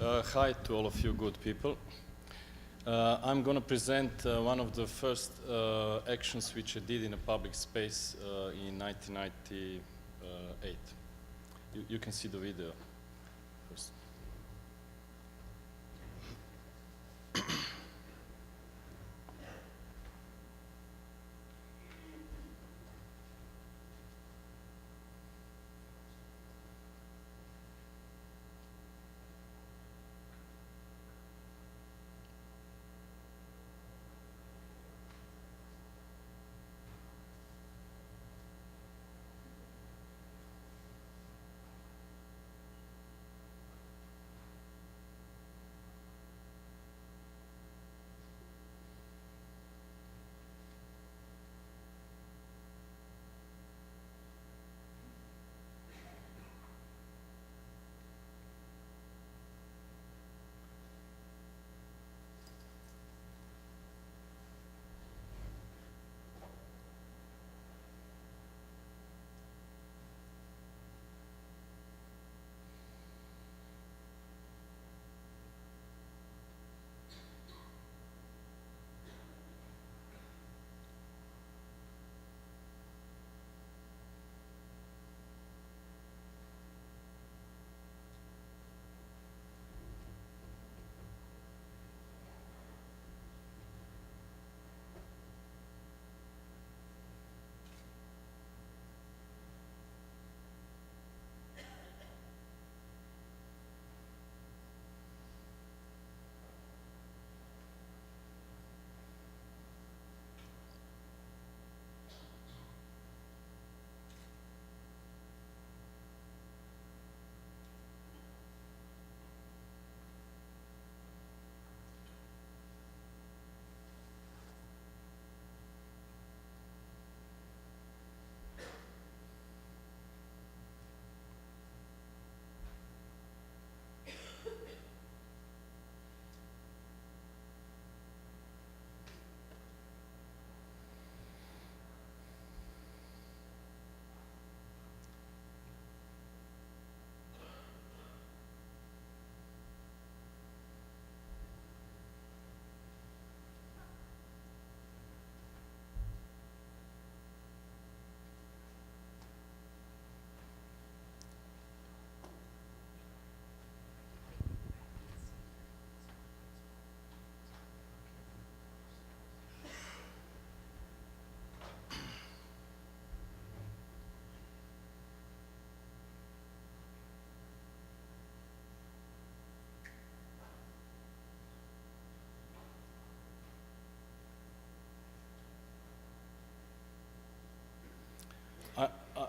Hi to all of you good people. I'm going to present one of the first actions which I did in a public space in 1998. You can see the video first.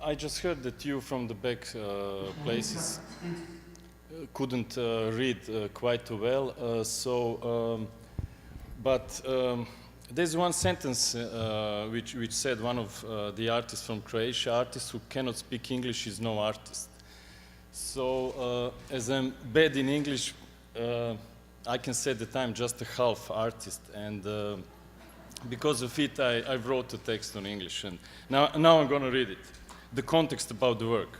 I just heard that you from the back places couldn't read quite well, but there's one sentence which said one of the artists from Croatia, artist who cannot speak English is no artist. So as I'm bad in English, I can say that I'm just a half artist, and because of it I wrote a text on English, and now I'm going to read it. The context about the work.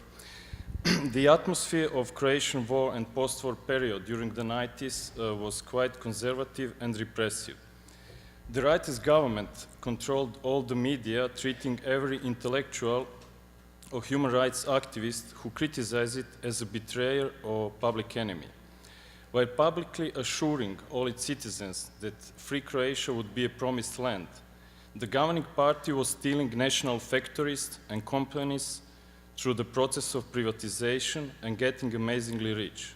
The atmosphere of Croatian war and post-war period during the 90s was quite conservative and repressive. The rightist government controlled all the media, treating every intellectual or human rights activist who criticized it as a betrayer or public enemy, while publicly assuring all its citizens that free Croatia would be a promised land. The governing party was stealing national factories and companies through the process of privatization and getting amazingly rich.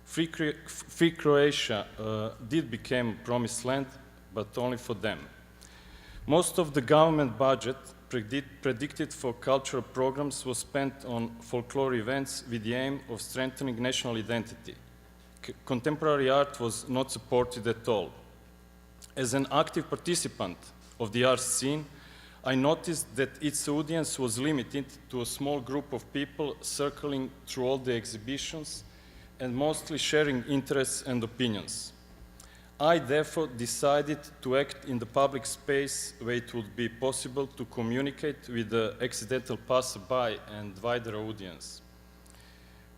Free Croatia did become a promised land, but only for them. Most of the government budget predicted for cultural programs was spent on folklore events with the aim of strengthening national identity. Contemporary art was not supported at all. As an active participant of the art scene, I noticed that its audience was limited to a small group of people circling through all the exhibitions and mostly sharing interests and opinions. I therefore decided to act in the public space where it would be possible to communicate with the accidental passerby and wider audience.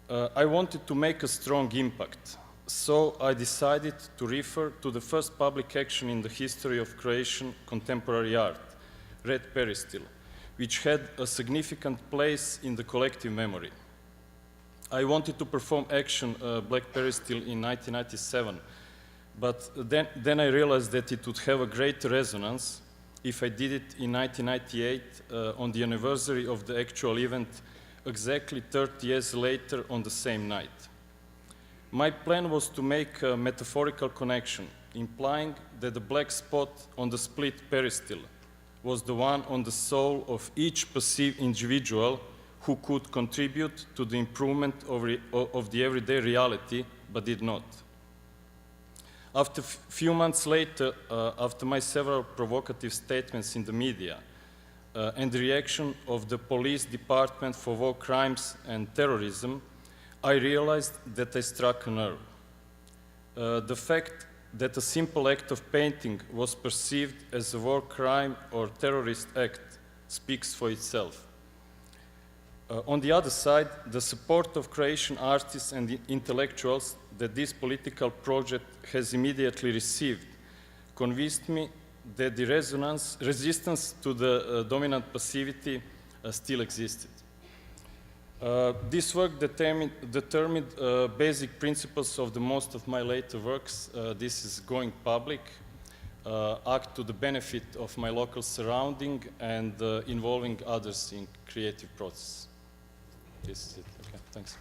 I wanted to make a strong impact, So I decided to refer to the first public action in the history of Croatian contemporary art, Red Peristil, which had a significant place in the collective memory. I wanted to perform action Black Peristil in 1997, but then I realized that it would have a great resonance if I did it in 1998 on the anniversary of the actual event, exactly 30 years later on the same night. My plan was to make a metaphorical connection, implying that the black spot on the split peristil was the one on the soul of each perceived individual who could contribute to the improvement of the everyday reality, but did not. After a few months later, after my several provocative statements in the media, and the reaction of the police department for war crimes and terrorism, I realized that I struck a nerve. The fact that a simple act of painting was perceived as a war crime or terrorist act speaks for itself. On the other side, the support of Croatian artists and intellectuals that this political project has immediately received convinced me that the resistance to the dominant passivity still existed. This work determined basic principles of the most of my later works. This is going public, act to the benefit of my local surrounding, and involving others in creative process. This is it. Okay, thanks.